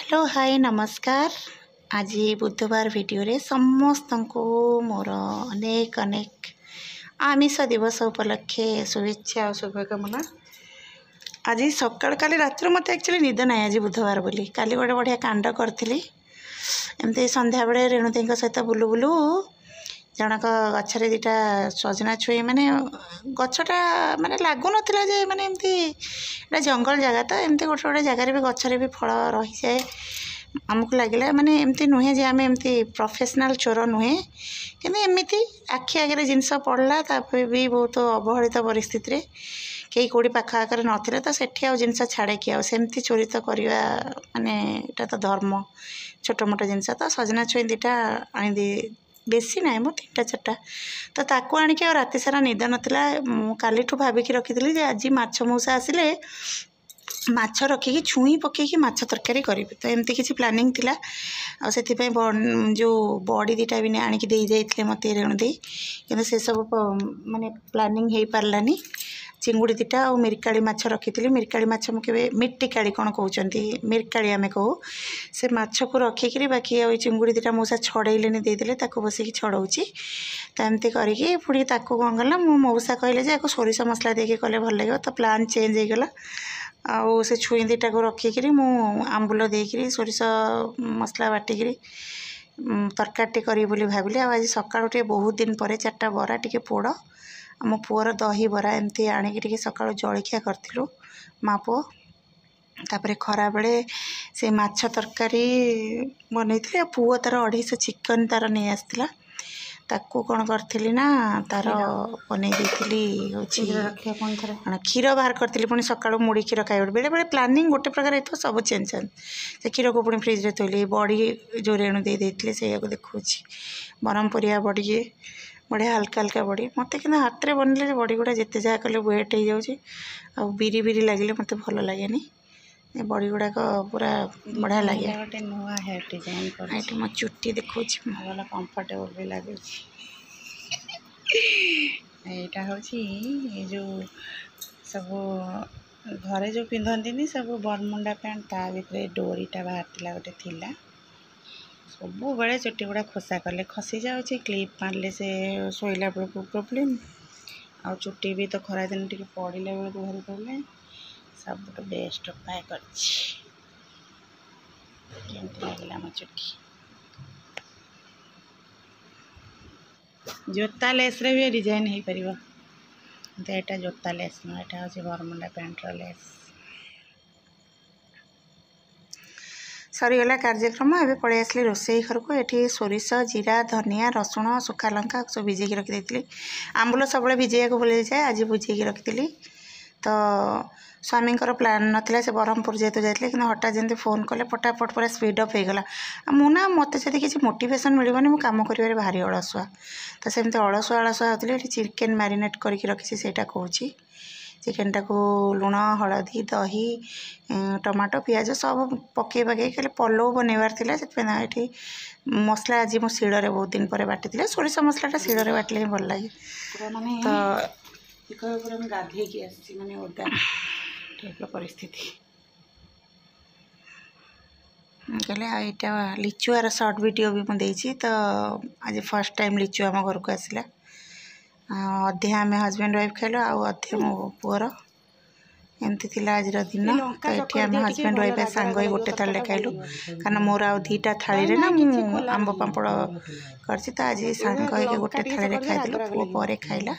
Hello hi नमस्कार। आज बुधवार वीडियो रे समस्त को मोर अनेक अनेक आमिष दिवस उपलक्षे शुभेच्छा और शुभकामना। आज सकाल काली रात मत एक्चुअली निद ना आज बुधवार बोली काली गोटे बढ़िया कांड करी एमती संध्या बेले रेणुदी सहित बुलू बुलू जनक गचरे दीटा सजना छुई माने गछटा माने लागू नथिला जे माने एमती जंगल जगह तो एमती गोटे गोटे जगार भी गचरे भी फल रही जाए आमको लगे माने एमती नुहे जे आम एमती प्रोफेशनल चोर नुहे कि एमती आखि आगे जिनस पड़ला भी बहुत अवहेलित परिस्थिति कई कौड़ी पाख आकर नथिले तो सेठी आ जिनस छाड़े कि आमती चोरी तो करवा माने एटा तो धर्म छोट मोट जिनस तो सजना छुई दीटा आनी बेसी ना मो 3टा 4टा तो ताकू आणिक राति सारा निद नाला काली भाविकी रखी आज माछ मौसा आसिले माछ रखिकी छुई पकईकी माछ तरकारी करी तो एमती किसी प्लानिंग थिला से जो बड़ी दीटा भी आणिकी दे जाइए मत रेणु दे कि से सब माने प्लानिंग हो पार्लानी चिंगुड़ी दीटा और मिरकाली माछ रखी मिरकाली माछ मुझे मिट्टिकाली कौन कहते मिरकाली आम कहू से माछ को रखिकी बाकी चिंगुड़ी दीटा मौसा छड़ेलेनि देदेले बसिकी छड़ाऊँगी तो एमती करके पुणी कौन कला मो मौसा कहले जे सोरिष मसला देके कले भल लगे तो प्लान चेंज हो गला आउ से छुई दीटा को रखिकी मु आंबुल देकरी सोरिष मसला बाटिकी तरकारी करी बोली भाविली आज सकाळु बहुत दिन पर 4टा बरा टिके पोड़ आम पुअर दही बरा एमती आणिकी सकाळु जलखिया करथिलु मा पुओ तापर खरा बेले से माछ तरकारी बनई पुओ तार 250 चिकन तार नहीं आसला ताकू कौन करी ना तार बन क्षीर बाहर करी पुणी सका मुड़ी क्षीर खाई बेले बेले प्लानिंग गोटे प्रकार तो सब चेंज से क्षीर को पुणी फ्रिज में थोली बड़ी जो रेणु देते से देखा बरम परिया बड़ी बढ़िया हल्का हल्का बड़ी मत कि हाथ में बनले बड़ी गुड़ा जिते जहाँ कले वेट हो जाऊँ बिरी बिरी लगे मत भल लगे बड़ी गुड़ाक पूरा बढ़िया लगे गोटे नुआ हेयर डिजाइन ये मो चुट्टी देखा भल कंफर्टेबल भी लगे यहाँ हूँ जो सब घरे जो पिंधती सब बरमुंडा पैंट ता भीतर डोरीटा बाहर गोटे थिला सब बड़े चुट्टी गुड़ा खोसा कले खसी जाऊँगी क्लिप मारले से शोला बेलू प्रोब्लेम आ चुट्टी भी तो खरा दिन टे पड़ा बेलू भारी प्रोब्लेम सब तो बेस्ट उपाय कर लगे मो चुट्टी जोता लेस रे भी डिजाइन हो पार तो यहाँ जोता लेस न यहाँ हूँ बरमुंडा पैंट लेस सरीगला कार्यक्रम एवं पलि आसली रोसई घर को ये सोरिष जीरा धनिया रसुण सुखा लंका सब भिजेकी रखी आंबुल सब भिजे को भूल जाए आज भिजेकी रखी तो स्वामी प्लान नाला से ब्रह्मपुर जेहतु जाते कि हठात जमी फोन कले फटाफट पूरा स्पीड अफ हो गला मुना मत जब किसी मोटिवेशन मिलनी मुझे कम कर भारी अलसुआ तो सेमती अलसुआ अलसुआ होती ये चिकेन मैरिनेट करके रखी से कहूँ चिकेन टाक लुण हलदी दही टमाटो पियाज सब पकई पकई खाली पलौ बनइबार ये मसला आज मो शिଳରେ बहुत दिन पर बाटी सोरिष मसलाटा शिଳରେ बाटिले ही भल लगे तो पूरा गाधे माने ओदा टाइप परिस्थिति कहले यहाँ लिचुआर सर्ट वीडियो भी मुझे तो आज फर्स्ट टाइम लिचु आम घर को आसला अधे आम हजबैंड वाइफ खाइल आधे मो पुअर एमती थिला आज दिन तो ये आम हजबैंड वाइफ सांग गोटे थाली खाइलु कारण मोर आ 2टा थाली ना मु आंब पापड़ कर आज सांग गोटे थाली खाइलु पुओ पर खाइला